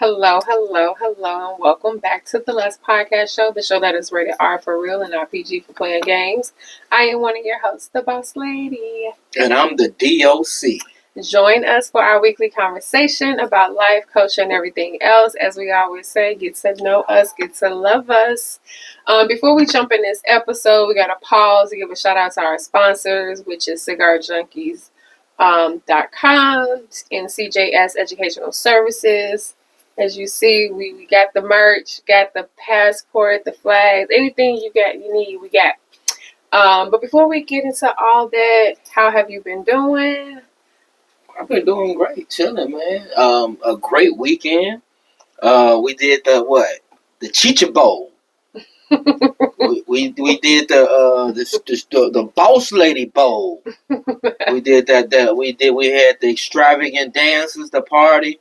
Hello, hello, hello, and welcome back to the Lust Podcast Show, the show that is rated R for real and RPG for playing games. I am one of your hosts, the Boss Lady. And I'm the D.O.C. Join us for our weekly conversation about life, culture, and everything else. As we always say, get to know us, get to love us. Before we jump in this episode, we got to pause to give a shout out to our sponsors, which is cigarjunkies.com and CJS Educational Services. As you see, we got the merch, got the passport, the flags, anything you need, we got. But before we get into all that, how have you been doing? I've been doing great, chilling, man. A great weekend. We did the Chicha Bowl. we did the Boss Lady Bowl. We did that. We had the extravagant dances, the party.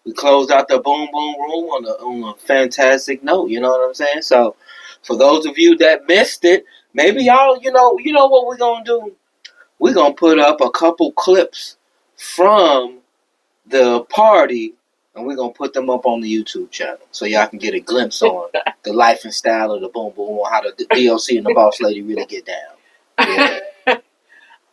We closed out the Boom Boom Room on a fantastic note. You know what I'm saying? So, for those of you that missed it, maybe y'all, you know what we're gonna do. We're gonna put up a couple clips from the party, and we're going to put them up on the YouTube channel so y'all can get a glimpse on the life and style of the Boom Boom, or how the D.O.C. and the Boss Lady really get down. Yeah.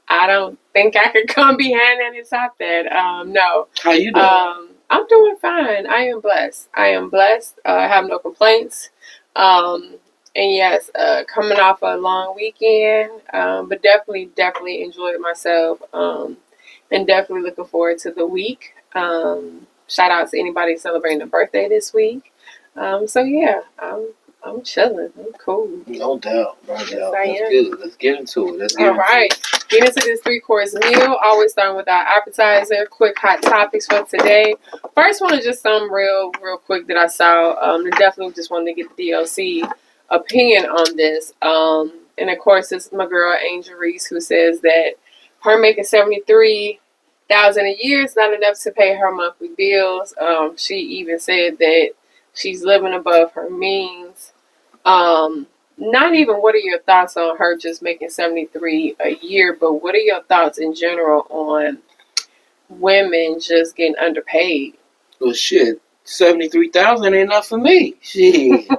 I don't think I could come behind that and top that. No. How you doing? I'm doing fine. I am blessed. I have no complaints. And yes, coming off a long weekend, but definitely enjoyed myself. And definitely looking forward to the week. Shout out to anybody celebrating a birthday this week. So yeah, I'm chilling. I'm cool. No doubt. Yes, That's good. Let's get into it. All right. Get into this 3-course meal. Always starting with our appetizer. Quick hot topics for today. First one is just some real quick that I saw. I definitely just wanted to get the D.O.C. opinion on this. And of course, it's my girl Angel Reese, who says that her making $73,000 a year is not enough to pay her monthly bills. She even said that she's living above her means. Not even what are your thoughts on her just making $73,000 a year, but what are your thoughts in general on women just getting underpaid? Well, shit, $73,000 ain't enough for me. Shit,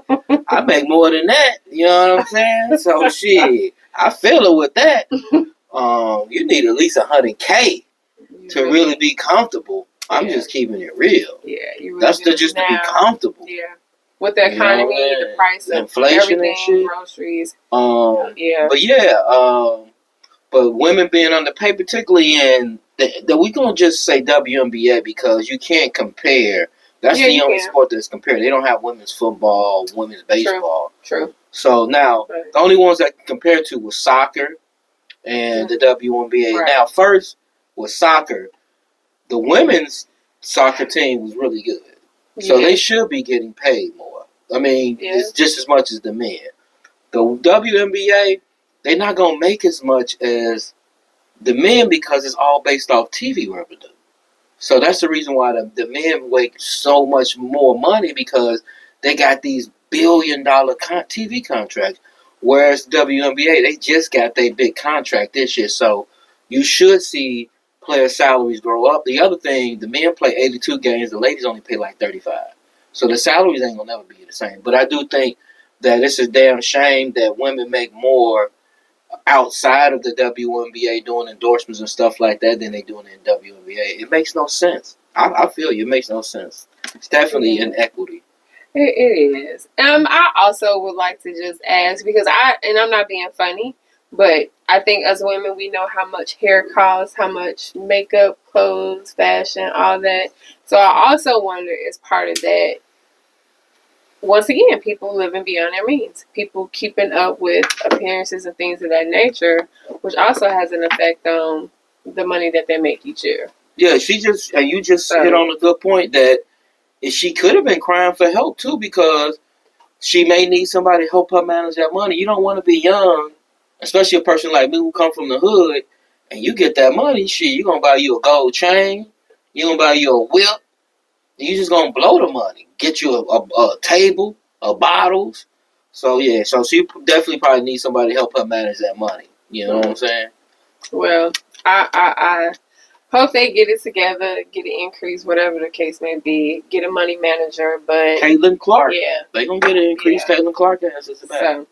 I make more than that. You know what I'm saying? So shit, I feel it with that. You need at least $100K to really be comfortable. I'm just keeping it real. Yeah, you really that's just to be comfortable. Yeah, with the economy, the price of inflation and shit, groceries. Yeah, but women being underpaid, particularly in we gonna just say WNBA because you can't compare. That's the only sport that's compared. They don't have women's football, women's baseball. True. So now the only ones that can compare to was soccer and the WNBA. Right. Now, first with soccer, the women's soccer team was really good. So they should be getting paid more. I mean, it's just as much as the men. The WNBA, they're not going to make as much as the men because it's all based off TV revenue. So that's the reason why the men make so much more money, because they got these billion-dollar TV contracts. Whereas WNBA, they just got their big contract this year. So you should see player salaries grow up. The other thing, the men play 82 games, the ladies only pay like 35. So the salaries ain't gonna never be the same. But I do think that it's a damn shame that women make more outside of the WNBA doing endorsements and stuff like that than they doing in WNBA. It makes no sense. I feel you. It makes no sense. It's definitely inequity. It is. I also would like to just ask, because I'm not being funny, but I think as women, we know how much hair costs, how much makeup, clothes, fashion, all that. So I also wonder, as part of that, once again, people living beyond their means. People keeping up with appearances and things of that nature, which also has an effect on the money that they make each year. Yeah, you just hit on a good point that she could have been crying for help too, because she may need somebody to help her manage that money. You don't want to be young, especially a person like me who come from the hood, and you get that money, shit, you're going to buy you a gold chain, you're going to buy you a whip, you just going to blow the money. Get you a table, bottles. So, yeah, so she definitely probably needs somebody to help her manage that money. You know what I'm saying? Well, I Hope they get it together, get an increase, whatever the case may be, get a money manager. But Caitlin Clark, yeah, they gonna get an increase. Yeah. Caitlin Clark answers the back. So,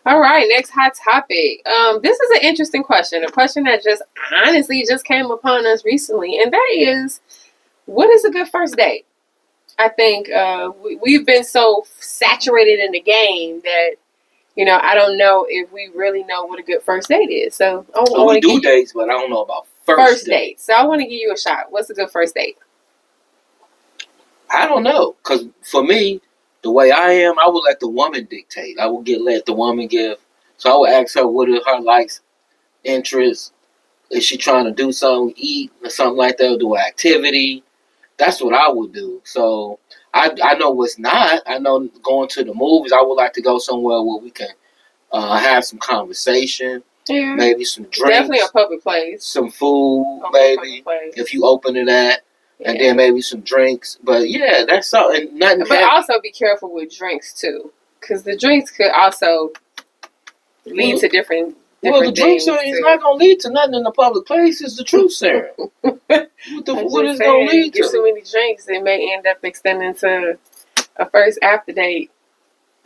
all right, next hot topic. This is an interesting question. A question that just honestly just came upon us recently, and that is, what is a good first date? I think we've been so saturated in the game that, you know, I don't know if we really know what a good first date is. So we do dates, but I don't know about first dates. So I want to give you a shot. What's a good first date? I don't know, because for me, the way I am, I would let the woman dictate. I would let the woman give. So I would ask her what are her likes, interests. Is she trying to do something, eat or something like that, or do an activity? That's what I would do. So I know what's not. I know going to the movies, I would like to go somewhere where we can have some conversation. Yeah. Maybe some drinks. Definitely a public place. Some food, maybe, if you open to that. Yeah. And then maybe some drinks. But yeah, that's something. Nothing. But also be careful with drinks too. Because the drinks could also lead to different the drinks is not going to lead to nothing in the public place. It's the truth, Sarah. What is going to lead to? Get so many drinks, it may end up extending to a first after date.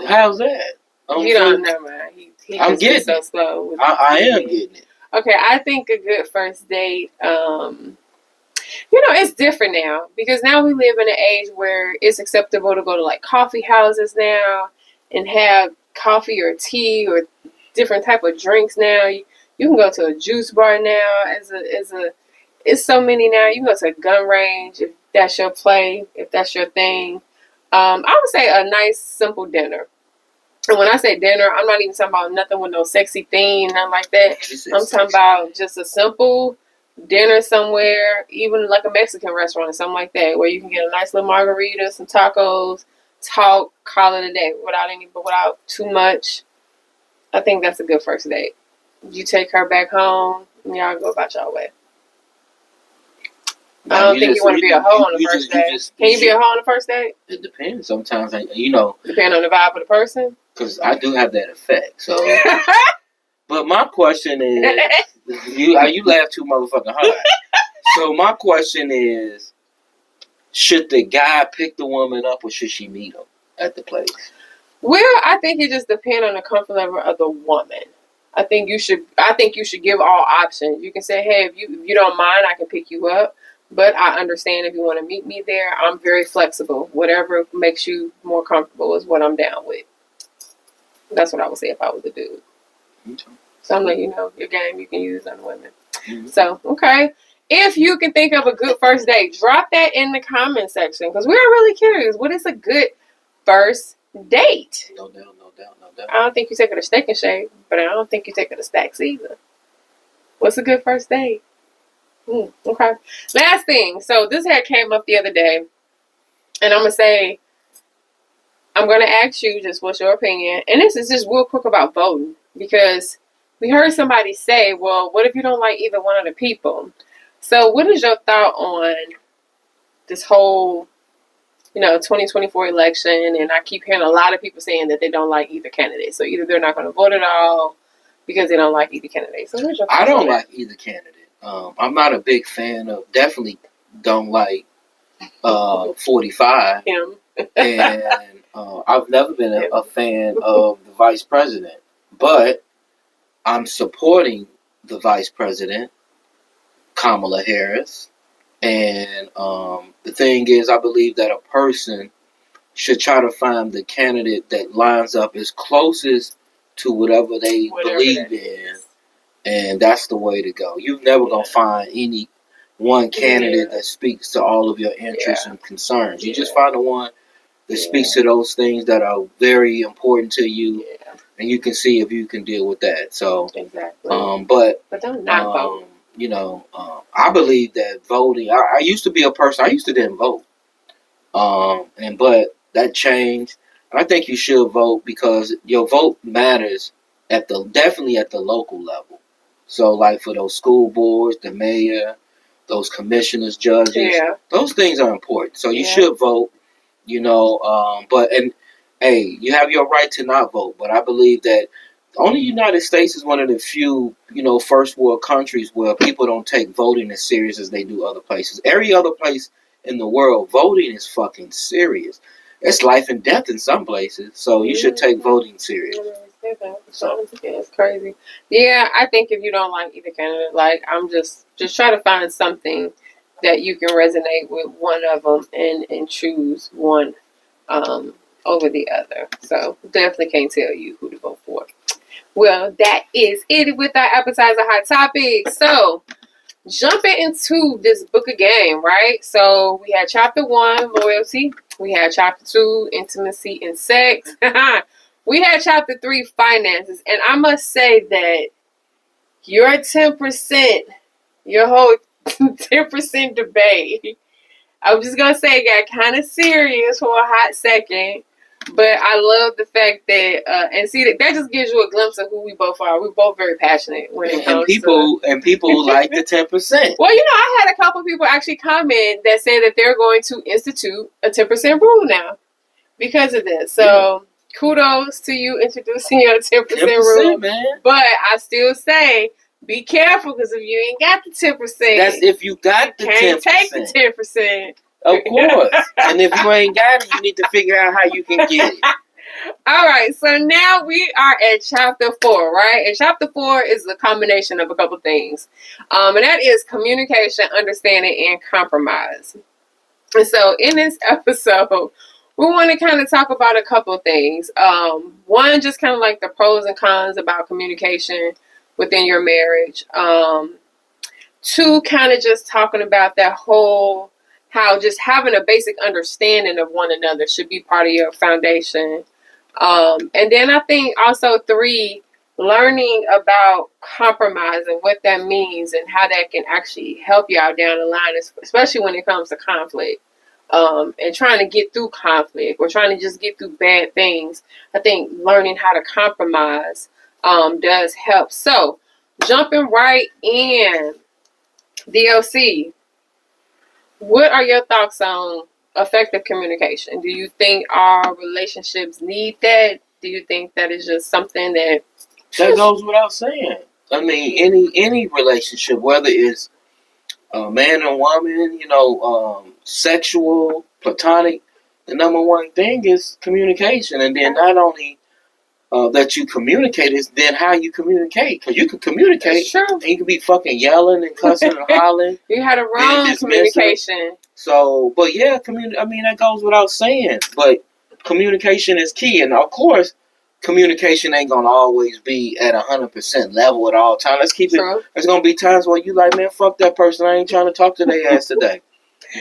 How's that? You don't know, man. He I'm getting so slow. I am getting it. Okay, I think a good first date, you know, it's different now. Because now we live in an age where it's acceptable to go to, like, coffee houses now and have coffee or tea or different type of drinks now. You can go to a juice bar now. It's so many now. You can go to a gun range if that's your play, if that's your thing. I would say a nice simple dinner. And when I say dinner, I'm not even talking about nothing with no sexy theme, nothing like that. I'm talking about just a simple dinner somewhere, even like a Mexican restaurant or something like that, where you can get a nice little margarita, some tacos, talk, call it a day without too much. I think that's a good first date. You take her back home, and y'all go about y'all way. I don't think you want to be a hoe on the first date. Can you be a hoe on the first date? It depends. Sometimes, you know. Depending on the vibe of the person? Because I do have that effect. So, but my question is, you laugh too motherfucking hard. So my question is, should the guy pick the woman up or should she meet him at the place? Well, I think it just depends on the comfort level of the woman. I think you should give all options. You can say, hey, if you don't mind, I can pick you up. But I understand if you want to meet me there. I'm very flexible. Whatever makes you more comfortable is what I'm down with. That's what I would say if I was a dude. Okay. So I'm letting you know your game you can use on women. Mm-hmm. So, okay. If you can think of a good first date, drop that in the comment section. Because we're really curious. What is a good first date? No doubt. I don't think you take it to Steak and Shake, but I don't think you take it to Stacks either. What's a good first date? Okay. Last thing. So this had came up the other day, and I'm going to ask you just what's your opinion. And this is just real quick about voting, because we heard somebody say, well, what if you don't like either one of the people? So what is your thought on this whole 2024 election? And I keep hearing a lot of people saying that they don't like either candidate. So either they're not going to vote at all because they don't like either candidate. So what's your thought? I don't like either candidate. I'm not a big fan of, definitely don't like 45. Him. And I've never been a fan of the vice president. But I'm supporting the vice president, Kamala Harris. And the thing is, I believe that a person should try to find the candidate that lines up as closest to whatever they believe in. And that's the way to go. You're never going to find any one candidate that speaks to all of your interests and concerns. You just find the one that speaks to those things that are very important to you. Yeah. And you can see if you can deal with that. So, exactly. But don't not vote. I believe that voting. I used to be a person. I used to didn't vote. But that changed. And I think you should vote because your vote matters definitely at the local level. So, like for those school boards, the mayor, those commissioners, judges, those things are important. So you should vote. Hey, you have your right to not vote, but I believe that Only United States is one of the few, first world countries where people don't take voting as serious as they do other places. Every other place in the world, voting is fucking serious. It's life and death in some places, so you should take voting serious. So it's crazy. Yeah, I think if you don't like either candidate, I'm just try to find something that you can resonate with one of them and choose one over the other. So definitely can't tell you who to vote for. Well, that is it with our appetizer hot topic. So jumping into this book again, right? So we had chapter 1, loyalty. We had chapter 2, intimacy and sex. We had chapter 3, finances. And I must say that your 10%, your whole 10% debate, I'm just going to say it got kind of serious for a hot second. But I love the fact that, and see, that just gives you a glimpse of who we both are. We're both very passionate when it comes and people like the 10%. Well, I had a couple people actually comment that said that they're going to institute a 10% rule now because of this. So kudos to you introducing your 10% rule. Man. But I still say, be careful because if you ain't got the 10%, that's if you got the 10%. Can't take the 10%. Of course. And if you ain't got it, you need to figure out how you can get it. All right. So now we are at chapter 4, right? And chapter 4 is a combination of a couple things. And that is communication, understanding, and compromise. And so in this episode, we want to kind of talk about a couple of things. One, just kind of like the pros and cons about communication within your marriage. 2, kind of just talking about that whole, how just having a basic understanding of one another should be part of your foundation. And then I think also 3, learning about compromise and what that means and how that can actually help you out down the line, especially when it comes to conflict. And trying to get through conflict or trying to just get through bad things. I think learning how to compromise does help. So jumping right in, D.O.C., what are your thoughts on effective communication? Do you think our relationships need that? Do you think that is just something that goes without saying? I mean, any relationship, whether it's man and woman, sexual, platonic, the number one thing is communication. And then not only that you communicate, is then how you communicate. Because you can communicate and you can be fucking yelling and cussing and hollering. You had a wrong communication. So, but yeah, that goes without saying. But communication is key. And of course, communication ain't going to always be at 100% level at all times. Let's keep it. There's going to be times where you like, man, fuck that person. I ain't trying to talk to their ass today.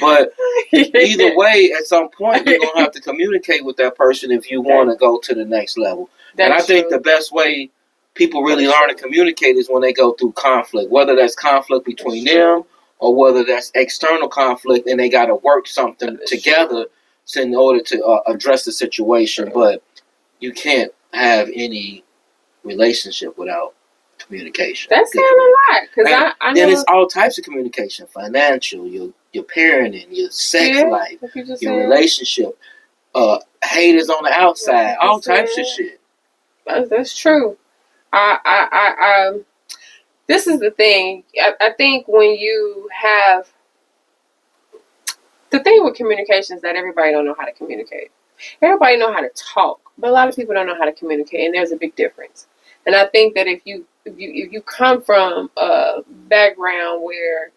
But either way, at some point, you're going to have to communicate with that person if you want to go to the next level. And I think the best way people really learn to communicate is when they go through conflict, whether that's conflict between them or whether that's external conflict and they got to work something together in order to address the situation. But you can't have any relationship without communication. That's saying a lot. Because I know. Then it's all types of communication: financial, your parenting, your sex life, your relationship, haters on the outside, all types of shit. That's true. This is the thing. I think when you have the thing with communication is that everybody don't know how to communicate. Everybody know how to talk, but a lot of people don't know how to communicate, and there's a big difference. And I think that if you come from a background where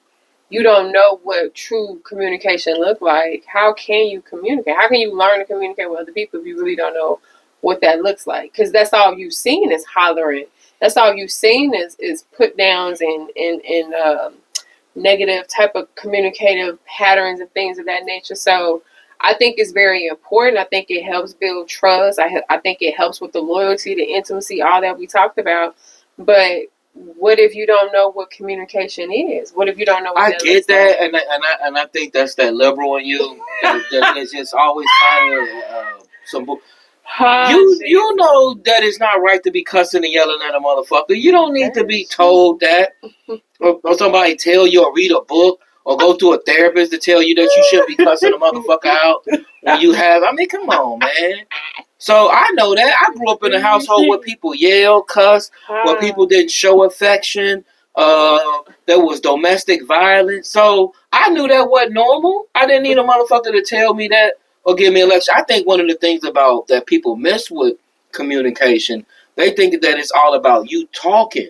you don't know what true communication look like, how can you communicate? How can you learn to communicate with other people if you really don't know what that looks like? Because that's all you've seen is hollering. That's all you've seen is put downs and negative type of communicative patterns and things of that nature. So I think it's very important. I think it helps build trust. I think it helps with the loyalty, the intimacy, all that we talked about. But what if you don't know what communication is? What if you don't know what I get that, and I think that's that liberal in you that's just always trying some. You know that it's not right to be cussing and yelling at a motherfucker. You don't need to be told that, or somebody tell you or read a book or go to a therapist to tell you that you should be cussing a motherfucker out when you have. I mean, come on, man. So I know that. I grew up in a household where people yell, cuss, where people didn't show affection. There was domestic violence. So I knew that wasn't normal. I didn't need a motherfucker to tell me that or give me a lecture. I think one of the things about that people miss with communication, they think that it's all about you talking.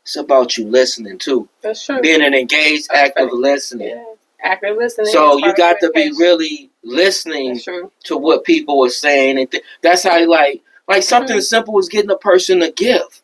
It's about you listening too. That's true. Being an engaged, active listening. Yeah. Active listening. So you got to be really listening to what people are saying, and that's how like something simple as getting a person a gift.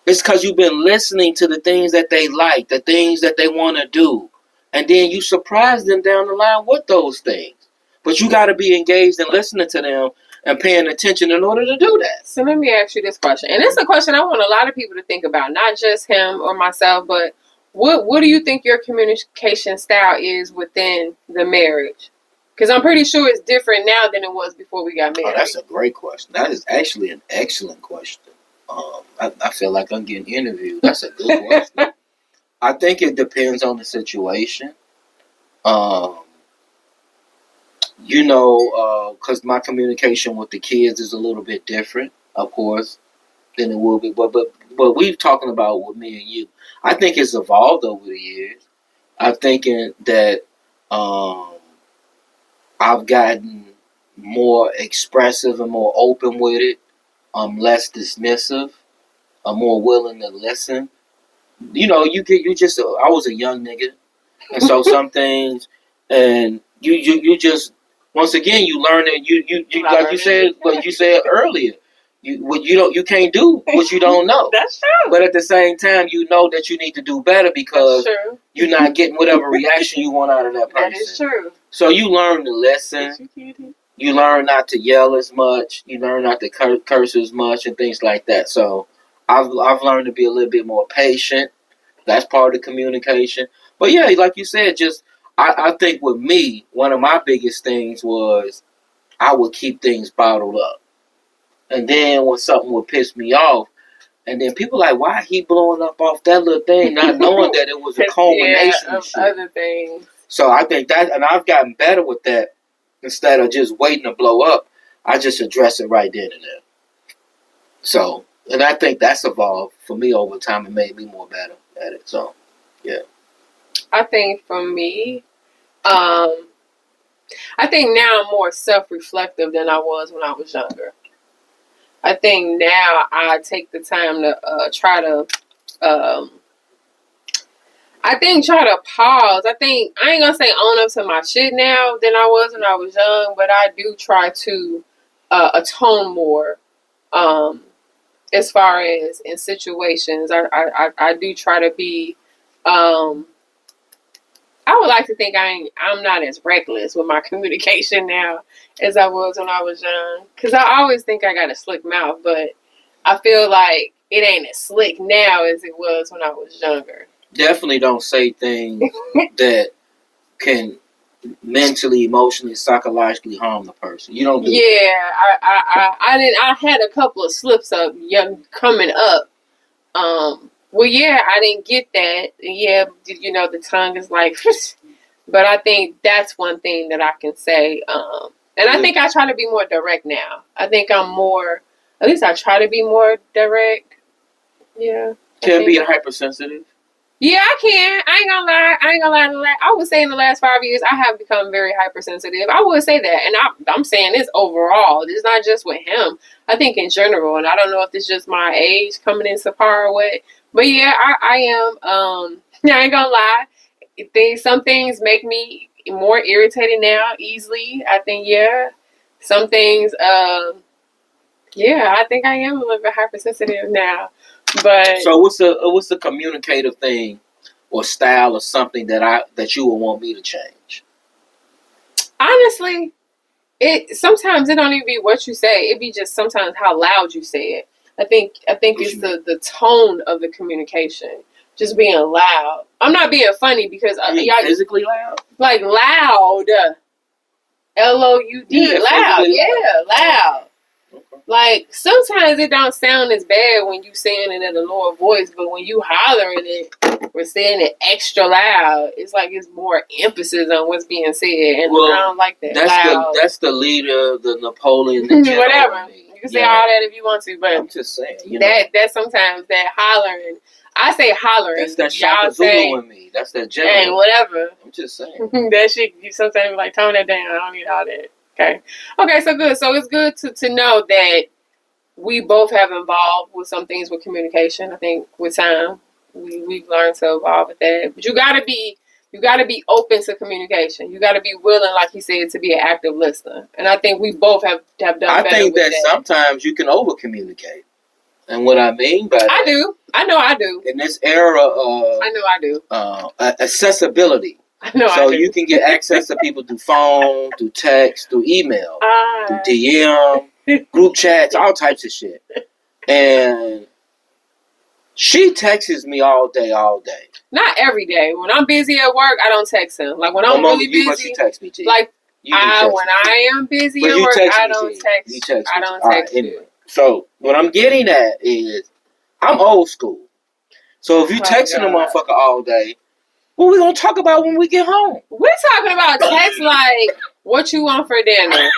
It's because you've been listening to the things that they like, the things that they want to do, and then you surprise them down the line with those things. But you got to be engaged and listening to them and paying attention in order to do that. So let me ask you this question, and it's a question I want a lot of people to think about, not just him or myself, but what do you think your communication style is within the marriage? Because I'm pretty sure it's different now than it was before we got married. Oh, that's a great question. That is actually an excellent question. I feel like I'm getting interviewed. That's a good question. I think it depends on the situation. Because my communication with the kids is a little bit different, of course, than it will be. But we've talking about with me and you. I think it's evolved over the years. I'm thinking that I've gotten more expressive and more open with it. I'm less dismissive. I'm more willing to listen. I was a young nigga, and so some things, and you just once again you learn that you like you said earlier. You can't do what you don't know. That's true. But at the same time, you know that you need to do better because you're not getting whatever reaction you want out of that person. That is true. So you learn to listen. You learn not to yell as much. You learn not to curse as much and things like that. So I've learned to be a little bit more patient. That's part of the communication. But yeah, like you said, I think with me, one of my biggest things was I would keep things bottled up. And then when something would piss me off, and then people like, why he blowing up off that little thing, not knowing that it was a culmination of shit. Other things. So I think that, and I've gotten better with that. Instead of just waiting to blow up, I just address it right then and there. So, and I think that's evolved for me over time and made me more better at it. So, yeah. I think for me, I think now I'm more self-reflective than I was when I was younger. I think now I take the time to try to pause. I think I ain't gonna say own up to my shit now than I was when I was young, but I do try to atone more. As far as in situations, I do try to be. I would like to think I'm not as reckless with my communication now as I was when I was young. Because I always think I got a slick mouth, but I feel like it ain't as slick now as it was when I was younger. Definitely don't say things that can mentally, emotionally, psychologically harm the person. You don't do that. I had a couple of slips up coming up. Well, yeah, I didn't get that. Yeah, the tongue is like, but I think that's one thing that I can say. And I think I try to be more direct now. I think I'm more, at least I try to be more direct. Yeah. Can be hypersensitive. Yeah, I can. I ain't gonna lie. I would say in the last 5 years, I have become very hypersensitive. I would say that. And I'm saying this overall. It's not just with him. I think in general. And I don't know if it's just my age coming into par with. But yeah, I am. I ain't gonna lie. Some things make me more irritated now easily. I think, yeah. Some things, yeah, I think I am a little bit hypersensitive now. But so what's the communicative thing or style or something that you would want me to change? Honestly, sometimes it don't even be what you say. It be just sometimes how loud you say it. I think it's the tone of the communication. Just being loud. I'm not being funny because y'all physically loud? Like loud. LOUD. Yeah, loud. Yeah, loud. Like, sometimes it don't sound as bad when you saying it at a lower voice, but when you hollering it or saying it extra loud, it's like it's more emphasis on what's being said, and I don't like that. That's the leader, the Napoleon, the general. Whatever. You can say all that if you want to, but I'm just saying. That sometimes that hollering. I say hollering. That's that Shaka Zulu in me. That's that general. Hey, whatever. I'm just saying. That shit, you sometimes like, tone that down. I don't need all that. Okay, so good. So it's good to know that we both have involved with some things with communication. I think with time we've learned to evolve with that. But you gotta be open to communication. You gotta be willing, like he said, to be an active listener. And I think we both have done better. I think that sometimes you can over communicate. And what I mean by that, I do. I know I do. In this era of I know I do. Accessibility. I know so I do. You can get access to people through phone, through text, through email, through DM, group chats, all types of shit. And she texts me all day. Not every day. When I'm busy at work, I don't text him. Like when I'm really busy, but you text me, G. Like when I am busy at work, I don't text. I don't text you. Anyway. So what I'm getting at is I'm old school. So if you texting a motherfucker all day, what we gonna talk about when we get home? We're talking about text like what you want for dinner.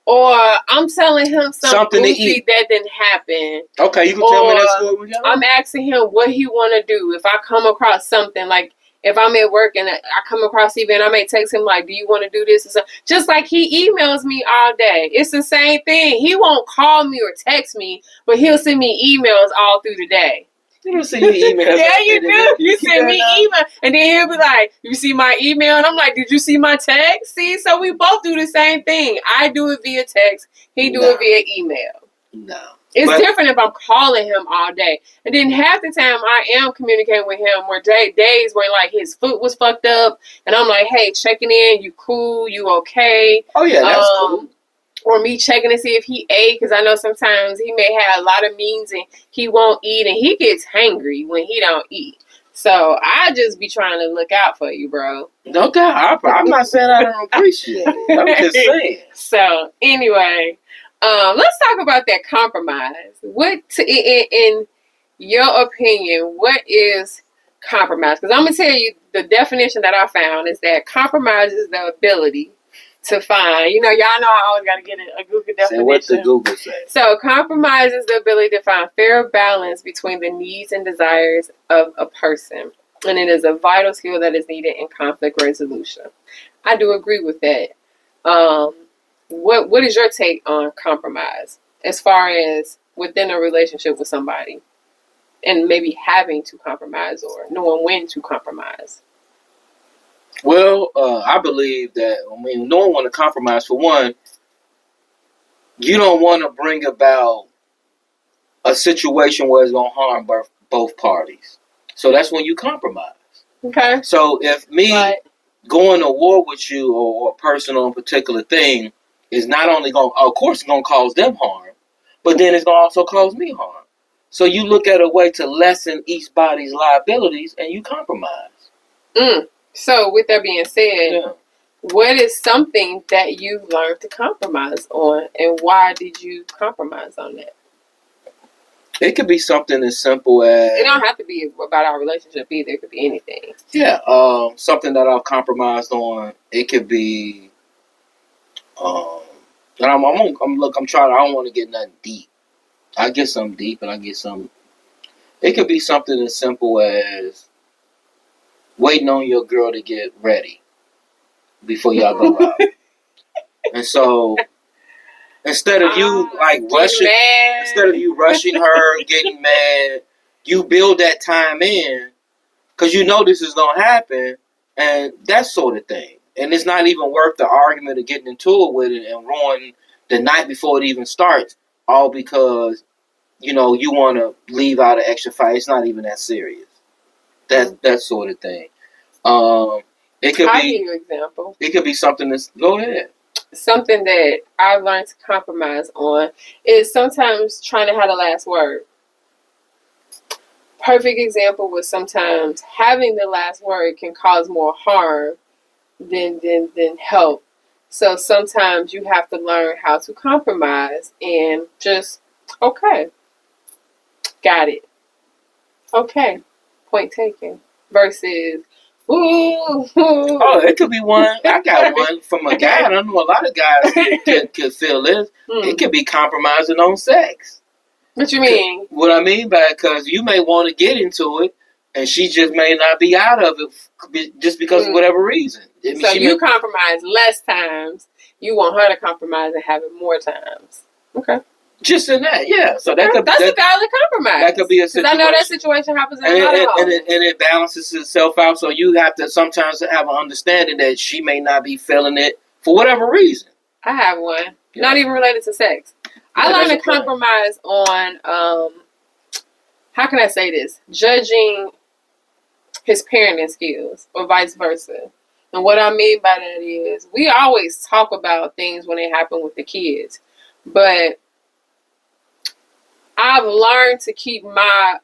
Or I'm telling him something goofy that didn't happen. Okay, you can tell me that story. I'm asking him what he want to do. If I come across something, like if I'm at work and I come across even, I may text him like, do you want to do this? Or just like he emails me all day. It's the same thing. He won't call me or text me, but he'll send me emails all through the day. You don't send me emails. Yeah, you do. You send me email. And then he'll be like, you see my email? And I'm like, did you see my text? See, so we both do the same thing. I do it via text. He do it via email. No. It's different if I'm calling him all day. And then half the time I am communicating with him where days where like his foot was fucked up. And I'm like, hey, checking in. You cool? You okay? Oh, yeah, that's cool. Or me checking to see if he ate, because I know sometimes he may have a lot of means and he won't eat, and he gets hangry when he don't eat. So I just be trying to look out for you, bro. No doubt. I'm not saying I don't appreciate it. I'm just saying. So anyway, let's talk about that compromise. In your opinion, what is compromise? Because I'm gonna tell you the definition that I found is that compromise is the ability to find, y'all know I always got to get a Google definition. Say what the Google says. So compromise is the ability to find fair balance between the needs and desires of a person. And it is a vital skill that is needed in conflict resolution. I do agree with that. What is your take on compromise as far as within a relationship with somebody and maybe having to compromise or knowing when to compromise? Well, I believe that, no one want to compromise. For one, you don't want to bring about a situation where it's going to harm both parties. So that's when you compromise. Okay. So if going to war with you or a person on a particular thing is not only going to, of course, it's going to cause them harm, but then it's going to also cause me harm. So you look at a way to lessen each body's liabilities and you compromise. So, with that being said, what is something that you learned to compromise on, and why did you compromise on that? It could be something as simple as... It don't have to be about our relationship either. It could be anything. Yeah, something that I've compromised on. It could be... and I'm trying... I don't want to get nothing deep. I get some deep, and I get some... It could be something as simple as waiting on your girl to get ready before y'all go out. And so instead of you rushing her, getting mad, you build that time in because you know this is gonna happen and that sort of thing. And it's not even worth the argument of getting into it with it and ruining the night before it even starts, all because you want to leave out an extra fight. It's not even that serious. That sort of thing. It could I'll give you an example. It could be something that's... Go ahead. Something that I learned to compromise on is sometimes trying to have the last word. Perfect example was sometimes having the last word can cause more harm than help. So sometimes you have to learn how to compromise and just, okay, got it. Okay, point taken. Versus, ooh. Oh, it could be one. I got one from a guy. I don't know, a lot of guys could feel this. It could be compromising on sex. What you mean? What I mean by, because you may want to get into it, and she just may not be out of it just because of whatever reason. I mean, so you compromise less times. You want her to compromise and have it more times. Okay. Just in that, yeah. So that's a valid compromise. That could be a situation. I know that situation happens in a lot of homes. And it balances itself out. So you have to sometimes have an understanding that she may not be feeling it for whatever reason. I have one. Yeah. Not even related to sex. I learned to compromise on, how can I say this? Judging his parenting skills or vice versa. And what I mean by that is we always talk about things when they happen with the kids. But I've learned to keep my,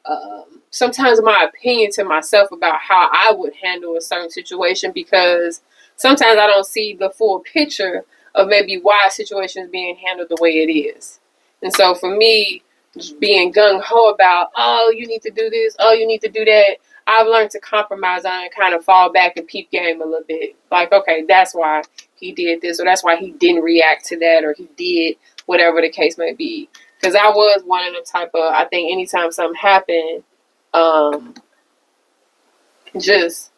sometimes my opinion to myself about how I would handle a certain situation, because sometimes I don't see the full picture of maybe why a situation is being handled the way it is. And so for me, just being gung-ho about, oh, you need to do this, oh, you need to do that, I've learned to compromise on and kind of fall back and peep game a little bit. Like, okay, that's why he did this, or that's why he didn't react to that, or he did whatever the case may be. Because I was one of the type of, I think anytime something happened, just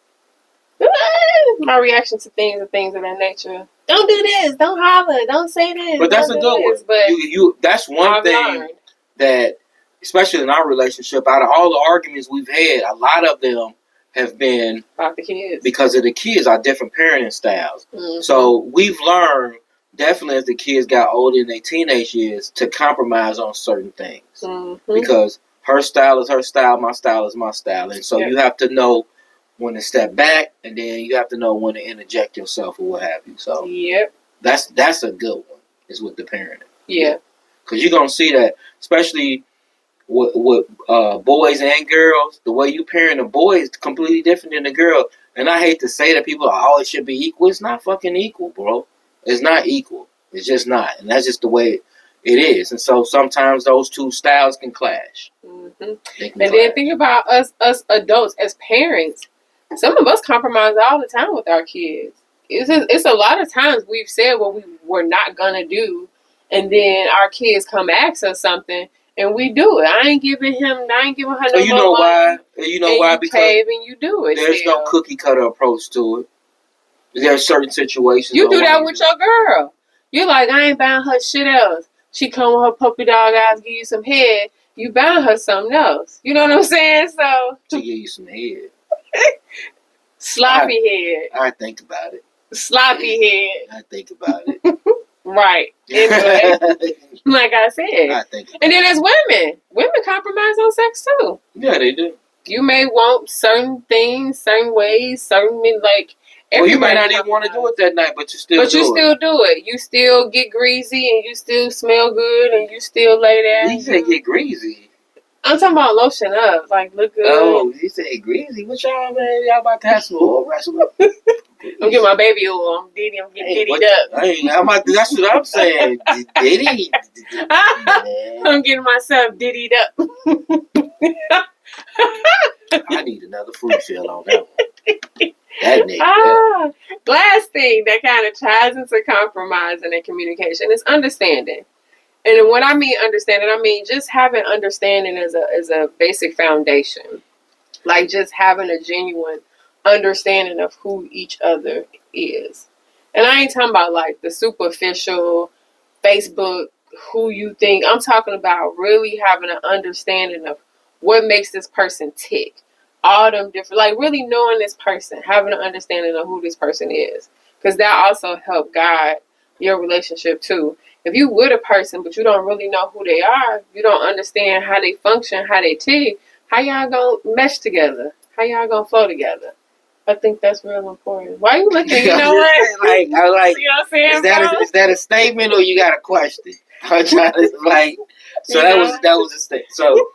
my reaction to things and things of that nature. Don't do this. Don't holler. Don't say this. But that's a good one. But that's one thing that, especially in our relationship, out of all the arguments we've had, a lot of them have been about the kids. Because of the kids, our different parenting styles. Mm-hmm. So we've learned, definitely as the kids got older in their teenage years, to compromise on certain things. Mm-hmm. Because her style is her style, my style is my style. And so you have to know when to step back, and then you have to know when to interject yourself or what have you. So that's a good one, is with the parenting. Yeah. Because you're going to see that, especially with boys and girls, the way you parent a boy is completely different than a girl. And I hate to say that people are, oh, it should be equal. It's not fucking equal, bro. It's not equal. It's just not. And that's just the way it is. And so sometimes those two styles can clash. Mm-hmm. Then think about us adults as parents. Some of us compromise all the time with our kids. It's a lot of times we've said what we were not going to do, and then our kids come ask us something, and we do it. I ain't giving her no more. You know why? You know why? Because and you do it. There's no cookie cutter approach to it. There are certain situations. You do that with your girl. You're like, I ain't buying her shit else. She come with her puppy dog eyes, give you some head. You buying her something else. You know what I'm saying? So to give you some head. Sloppy head. I think about it. Sloppy head. I think about it. Right. Anyway, like I said. I think. And then as women compromise on sex too. Yeah, they do. You may want certain things, certain ways, certain like. Well, you might not even want to do it that night, but you still do it. You still get greasy, and you still smell good, and you still lay there. You say get greasy. I'm talking about lotion up, like look good. Oh, you say greasy? What y'all, man? Y'all about to have some oil wrestling? I'm getting my baby oil. I'm getting diddied up. That's what I'm saying. Diddy. I'm getting myself diddied up. I need another fruit fill on that one. That nigga. Last thing that kind of ties into compromising and communication is understanding. And when I mean understanding, I mean just having understanding as a basic foundation. Like just having a genuine understanding of who each other is. And I ain't talking about like the superficial Facebook, who you think. I'm talking about really having an understanding of what makes this person tick. All them different, like really knowing this person, having an understanding of who this person is. Because that also help guide your relationship too. If you with a person, but you don't really know who they are, you don't understand how they function, how they tick, how y'all gonna mesh together? How y'all gonna flow together? I think that's real important. Why are you looking? You know what? I like. You know what I'm saying? Is that a statement or you got a question? I'm trying to like. So that was a statement. So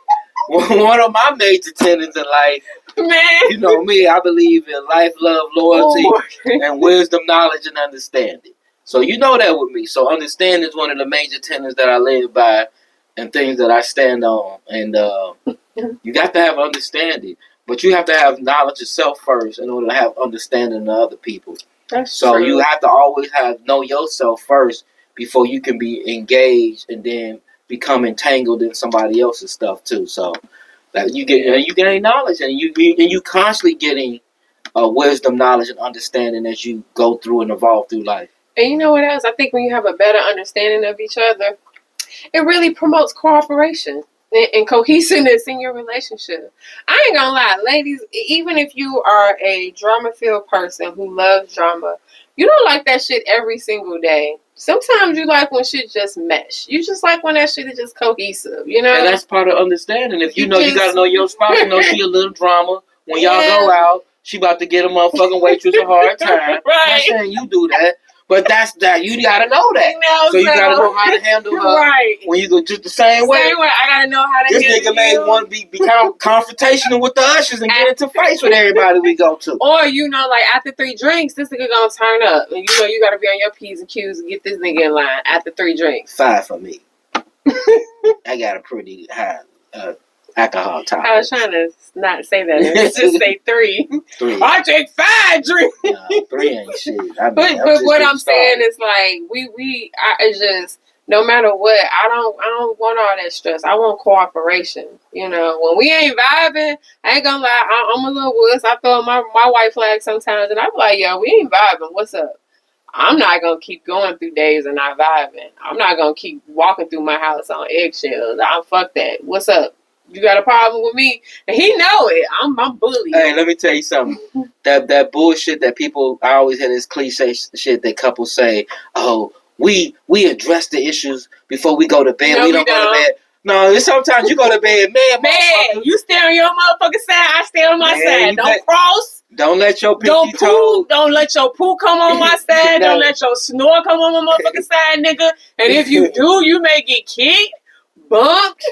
one of my major tenets in life, man. You know me, I believe in life, love, loyalty, and wisdom, knowledge, and understanding. So you know that with me. So understand is one of the major tenets that I live by and things that I stand on. And you got to have understanding. But you have to have knowledge of self first in order to have understanding of other people. That's so true. You have to always know yourself first before you can be engaged and then become entangled in somebody else's stuff too. So that you gain knowledge and you constantly getting wisdom, knowledge, and understanding as you go through and evolve through life. And you know what else? I think when you have a better understanding of each other, it really promotes cooperation and cohesiveness in your relationship. I ain't gonna lie, ladies, even if you are a drama-filled person who loves drama, you don't like that shit every single day. Sometimes you like when shit just mesh. You just like when that shit is just cohesive, you know? And that's part of understanding. If you gotta know your spouse, you know she a little drama. When y'all go out, she about to get a motherfucking waitress a hard time. Right. I'm not saying you do that. But that's that. You gotta know that. So you gotta know how to handle her. Right. When you go just the same way. I gotta know how to handle this nigga may want to become confrontational with the ushers and get into fights with everybody we go to. Or, like after 3 drinks, this nigga gonna turn up. And you gotta be on your P's and Q's and get this nigga in line after 3 drinks. 5 for me. I got a pretty high alcohol tolerance. I was trying to not say that. Let's just say 3. 3. I take 5 drinks. No, 3 ain't shit. But what I'm saying is like it's just no matter what, I don't want all that stress. I want cooperation. You know, when we ain't vibing, I ain't gonna lie, I'm a little wuss. I throw my white flag sometimes, and I'm like, yo, we ain't vibing. What's up? I'm not gonna keep going through days and not vibing. I'm not gonna keep walking through my house on eggshells. Fuck that. What's up? You got a problem with me? And he know it. I'm bullied. Hey, let me tell you something. that bullshit that people, I always hear this cliche shit that couples say, oh, we address the issues before we go to bed. No, we don't go to bed. No, sometimes you go to bed, man. You stay on your motherfucking side, I stay on my side. Don't cross. Don't let your pinky toe. Don't let your poo come on my side. Don't let your snore come on my motherfucking side, nigga. And if you do, you may get kicked, bumped,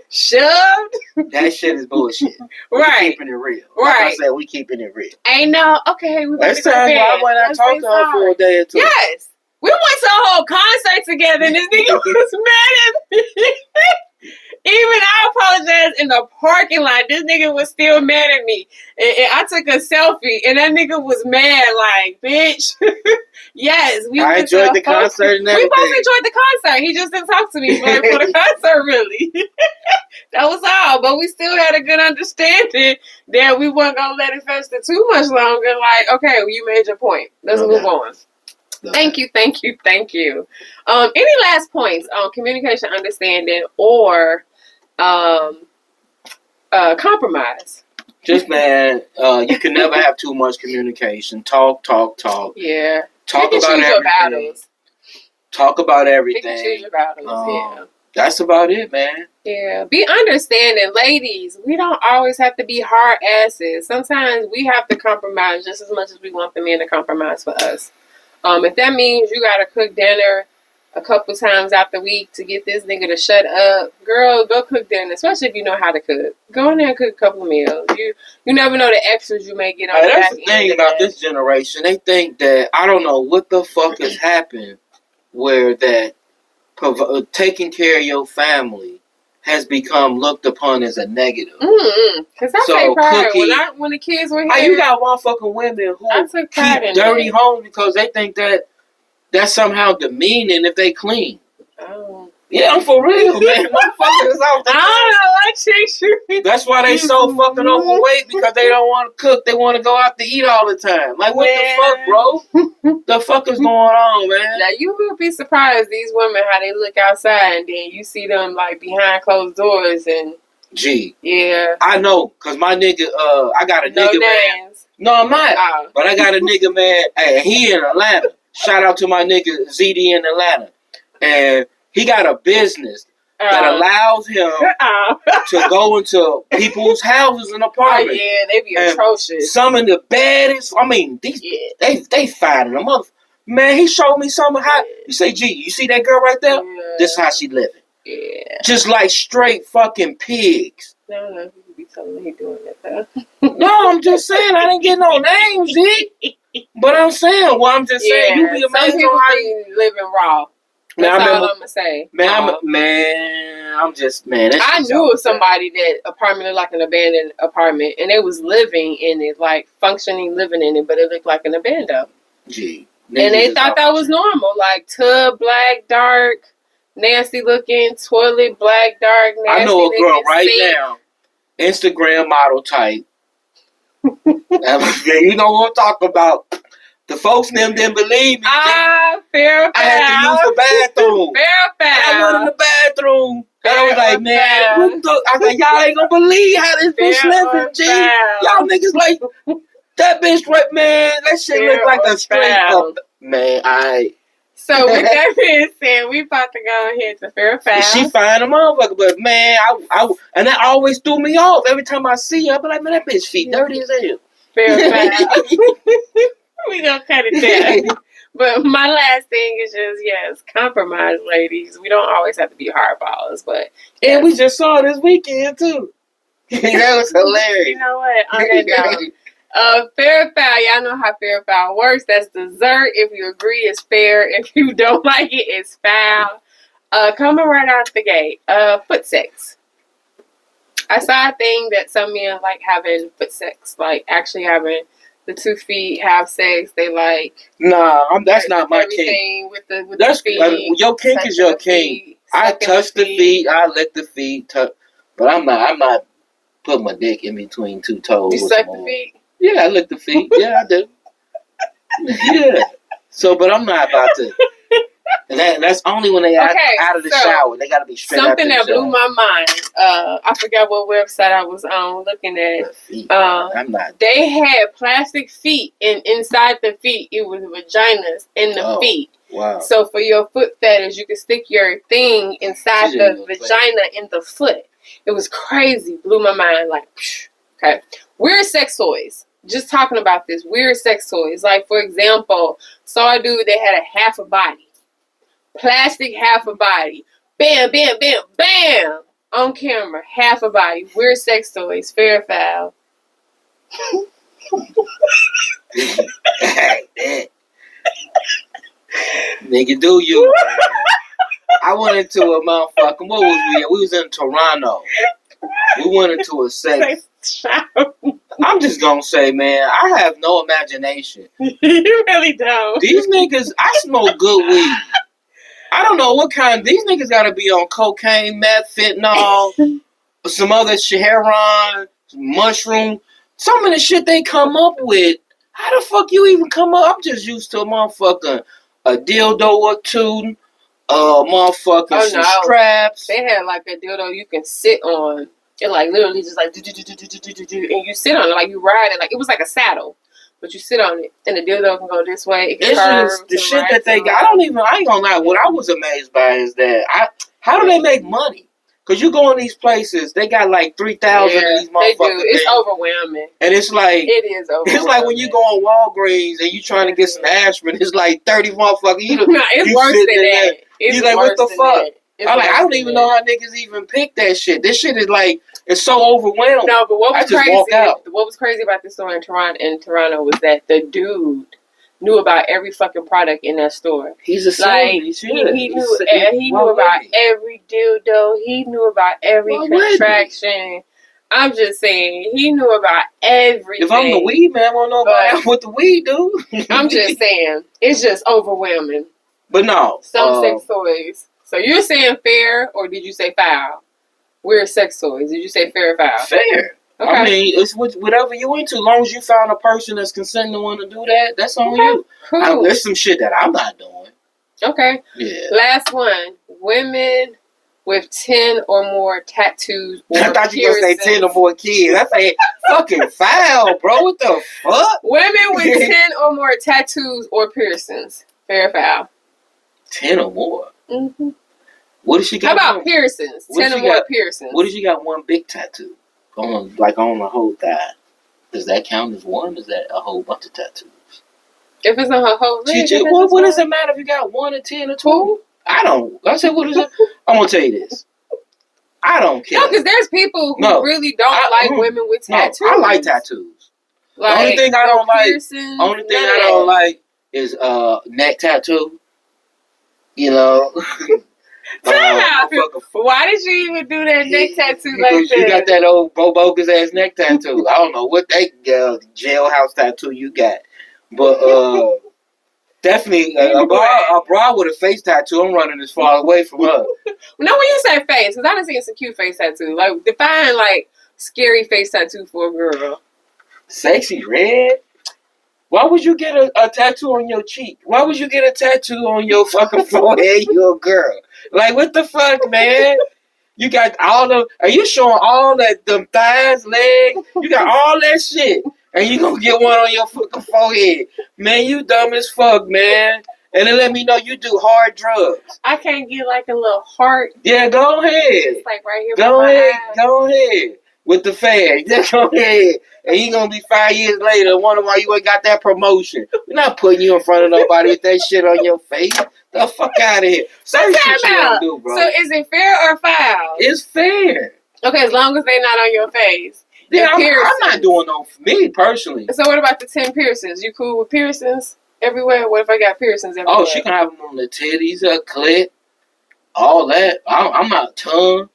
shoved. That shit is bullshit. Right. We keeping it real. Right. Like I said, we keeping it real. Ain't no, okay. Next time I went and talked to her for a day or two. Yes. We went to a whole concert together and this nigga was mad at me. Even I apologized in the parking lot. This nigga was still mad at me. And I took a selfie and that nigga was mad like, bitch. Yes. I enjoyed the concert and everything. We both enjoyed the concert. He just didn't talk to me for the concert really. That was all. But we still had a good understanding that we weren't going to let it fester too much longer. Like, okay, well, you made your point. Let's move on. Thank you. Any last points on communication, understanding, or compromise? Just, man, you can never have too much communication. Talk. Yeah. Talk about everything. Your battles. Talk about everything. You can choose your battles, yeah. That's about it, man. Yeah. Be understanding. Ladies, we don't always have to be hard asses. Sometimes we have to compromise just as much as we want the men to compromise for us. If that means you gotta cook dinner a couple times out the week to get this nigga to shut up, girl, go cook dinner, especially if you know how to cook. Go in there and cook a couple of meals. You never know the extras you may get on the back end. That's the thing about this generation. They think that, I don't know what the fuck has happened where that taking care of your family has become looked upon as a negative. Because I take pride. When the kids were here, you got motherfucking women who keep dirty homes because they think that that's somehow demeaning if they clean. Oh. Yeah, I'm for real, man. Motherfuckers is off the That's why they so fucking overweight, because they don't want to cook. They want to go out to eat all the time. Like, what the fuck, bro? The fuck is going on, man? Now, you will be surprised, these women, how they look outside, and then you see them, like, behind closed doors, and... Gee. Yeah. I know, because my nigga, I got a nigga, man. No, I'm not. But I got a nigga, man. Hey, he in Atlanta. Shout out to my nigga ZD in Atlanta. And he got a business that allows him to go into people's houses and apartments. Oh, yeah, they be atrocious. Some of the baddest, I mean, they finding them up. Man, he showed me some of how, you say, gee, you see that girl right there? Yeah. This is how she living. Yeah. Just like straight fucking pigs. No, you could be telling me he doing that though. No, I'm just saying, I didn't get no names, Z. But I'm saying, well, I'm just saying, you be amazed some people on how be living raw. That's all I'm gonna say. I'm just, man. I knew of somebody that apartment looked like an abandoned apartment, and they was living in it, like functioning living in it, but it looked like an abandoned. Gee. And they thought that was normal, like tub black, dark, nasty looking, toilet black, dark, nasty. I know a girl right now, Instagram model type. You know what I'm talking about. The folks them didn't believe me. Fairfax. I had to use the bathroom. Fairfax. I went in the bathroom. And I was like, man, I was like, y'all ain't gonna believe how this bitch living, G. Y'all niggas like, that bitch, man, that shit look like a straight up. Man, So with that being said, we about to go ahead to Fairfax. She fine a motherfucker, but man, and that always threw me off. Every time I see her, I be like, man, that bitch feet dirty as hell. Fairfax. We gonna cut it down. But my last thing is just, yes, compromise, ladies. We don't always have to be hardballs, but yes. And we just saw it this weekend too. That was hilarious. You know what? On that note, Fairfowl, y'all know how Fairfowl works. That's dessert. If you agree, it's fair. If you don't like it, it's foul. Coming right out the gate, foot sex. I saw a thing that some men like having foot sex, like actually having the 2 feet, have sex. They like. Nah, that's not my kink. With the feet. Your kink is your kink. I touch the feet. I lick the feet. But I'm not putting my dick in between 2 toes. You suck the feet? Yeah, I lick the feet. Yeah, I do. Yeah. So, but I'm not about to. And that's only when they out of the shower. They got to be straight out of the shower. Something that blew my mind. I forgot what website I was on looking at. I'm not. They had plastic feet, and inside the feet, it was vaginas in the feet. Wow. So for your foot fetish, you could stick your thing inside the vagina in the foot. It was crazy. Blew my mind. Like, okay. Weird sex toys. Just talking about this. Weird sex toys. Like, for example, saw a dude that had a half a body. Plastic half a body. Bam, bam, bam, bam. On camera. Half a body. Weird sex toys. Fair foul. Nigga, do you? I went into a motherfucking. What was we? We was in Toronto. We went into a sex. I'm just gonna say, man, I have no imagination. You really don't. These niggas, I smoke good weed. I don't know what kind. These niggas gotta be on cocaine, meth, fentanyl, some other shit, heroin, mushroom. Some of the shit they come up with. How the fuck you even come up? I'm just used to a motherfucking a dildo or two, motherfucking some straps. They had like a dildo you can sit on. It like literally just like and you sit on it like you ride it like it was like a saddle. But you sit on it, and the dildo can go this way. It can curve just the shit that they got. I ain't gonna lie. What I was amazed by is that how do they make money? Because you go in these places, they got like 3,000 of these motherfuckers. They do. It's overwhelming. And it's like it is overwhelming. It's like when you go on Walgreens and you trying to get some aspirin. It's like 30 motherfuckers. It's worse than that. You like what the fuck? I don't even know how niggas even pick that shit. This shit is like it's so overwhelming. No, but what was crazy about this store in Toronto was that the dude knew about every fucking product in that store. He's a he knew about every dildo. He knew about every contraction. I'm just saying, he knew about everything. If I'm the weed man, I won't know about what the weed do. I'm just saying, it's just overwhelming. But no, some sex toys. So you're saying fair, or did you say foul? Weird sex toys. Did you say fair or foul? Fair. Okay. I mean, it's whatever you into. As long as you found a person that's consenting to want to do that, that's on you. Cool. There's some shit that I'm not doing. Okay. Yeah. Last one. Women with 10 or more tattoos or I thought you were going to say 10 or more kids. I said, fucking foul, bro. What the fuck? Women with 10 or more tattoos or piercings. Fair or foul? 10 or more? Mm-hmm. What does she got? How about piercings? 10 or more piercings. What if she got one big tattoo? On the whole thigh. Does that count as one? Is that a whole bunch of tattoos? If it's on her whole leg. What does it matter if you got 1 or 10 or 2? I don't. I said, what is it? I'm going to tell you this. I don't care. No, because there's people who really don't like women with tattoos. No, I like tattoos. Like, only thing I don't like is neck tattoo. You know. Why did you even do that neck tattoo like that? You got that old bogus ass neck tattoo. I don't know what jailhouse tattoo you got, but definitely a broad with a face tattoo. I'm running as far away from her. No, when you say face, because I done seen some cute face tattoo. Like define like scary face tattoo for a girl. Sexy red. Why would you get a tattoo on your cheek? Why would you get a tattoo on your fucking forehead? You a girl. Like, what the fuck, man? You got are you showing all that, them thighs, legs? You got all that shit. And you gonna get one on your fucking forehead. Man, you dumb as fuck, man. And then let me know you do hard drugs. I can't get like a little heart. Yeah, go ahead. It's like right here. Go ahead. With the fag. Just go ahead. And you gonna be 5 years later wondering why you ain't got that promotion. We're not putting you in front of nobody with that shit on your face. The fuck out of here. So is it fair or foul? It's fair. Okay, as long as they're not on your face. Yeah, I'm not doing no for me personally. So what about the 10 piercings? You cool with piercings everywhere? What if I got piercings everywhere? Oh, she can have them on the titties, her clit, all that. I'm not tongue.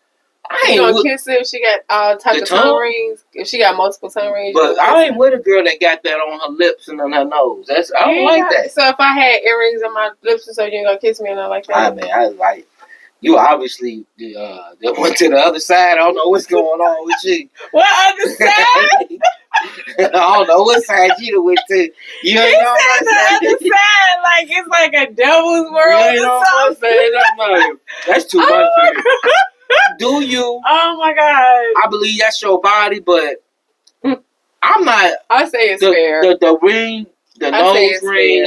I ain't gonna kiss her if she got all types of tongue rings. If she got multiple tongue rings, but I ain't with a girl that got that on her lips and on her nose. I don't like that. So if I had earrings on my lips, so you ain't gonna kiss me and I like that. I like you. Obviously, went to the other side. I don't know what's going on with you. What other side? I don't know what side you went to. You ain't on my side. The other side, like it's like a devil's world. You ain't on my side. That's too much for you. Do you? Oh my god! I believe that's your body, but I'm not. I say it's fair. The ring, the nose ring,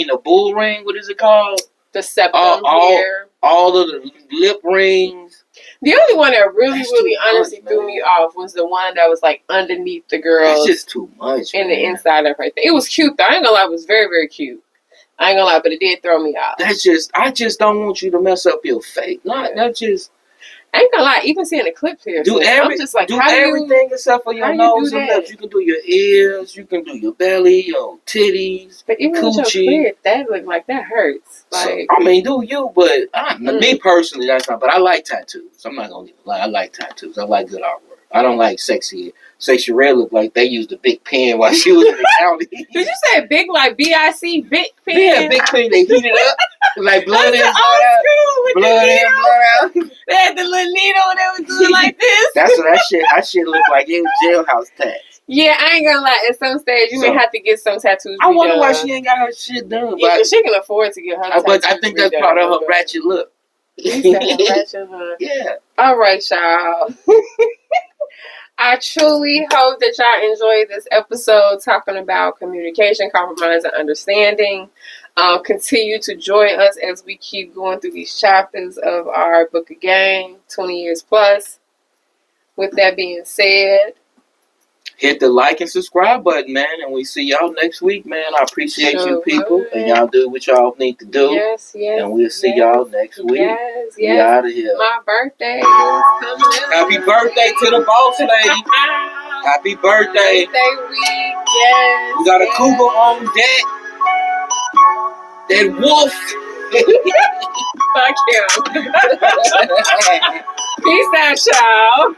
the bull ring. What is it called? The septum here. All of the lip rings. The only one that really honestly threw me off was the one that was like underneath the girl. That's just too much. In the inside of her thing. It was cute though. I ain't gonna lie, it was very, very cute. I ain't gonna lie, but it did throw me off. I just don't want you to mess up your face. I ain't gonna lie, even seeing the clips here. I'm just like, do everything except for your nose and lips. You can do your ears, you can do your belly, your titties, but even coochie. With your clit, that look like that hurts. Like, so, I mean, do you? But me personally, that's not. But I like tattoos. I'm not gonna even lie. I like tattoos. I like good artwork. I don't like sexy. Sexy Red looked like they used a big pen while she was in the county. Did you say big like BIC big pen? Yeah, big pen. They heat it up like blood in, blood out. Blood in, blood out. They had the little needle and they was doing like this. That's what that shit looked like. It was jailhouse tats. Yeah, I ain't gonna lie. At some stage, you may have to get some tattoos. I wonder why she ain't got her shit done. Yeah, but she can afford to get her tattoos. But I think that's part of her ratchet look. Yeah. All right, y'all. I truly hope that y'all enjoyed this episode talking about communication, compromise, and understanding. Continue to join us as we keep going through these chapters of our book again, 20 years plus. With that being said, hit the like and subscribe button, man, and we see y'all next week, man. I appreciate you people, and y'all do what y'all need to do. Yes, and we'll see y'all next week. Yes, we out of here. My birthday is coming up. Happy birthday to the boss lady. Happy birthday. Birthday week, yes. We got a cougar on deck. That wolf. Fuck him. Peace out, y'all.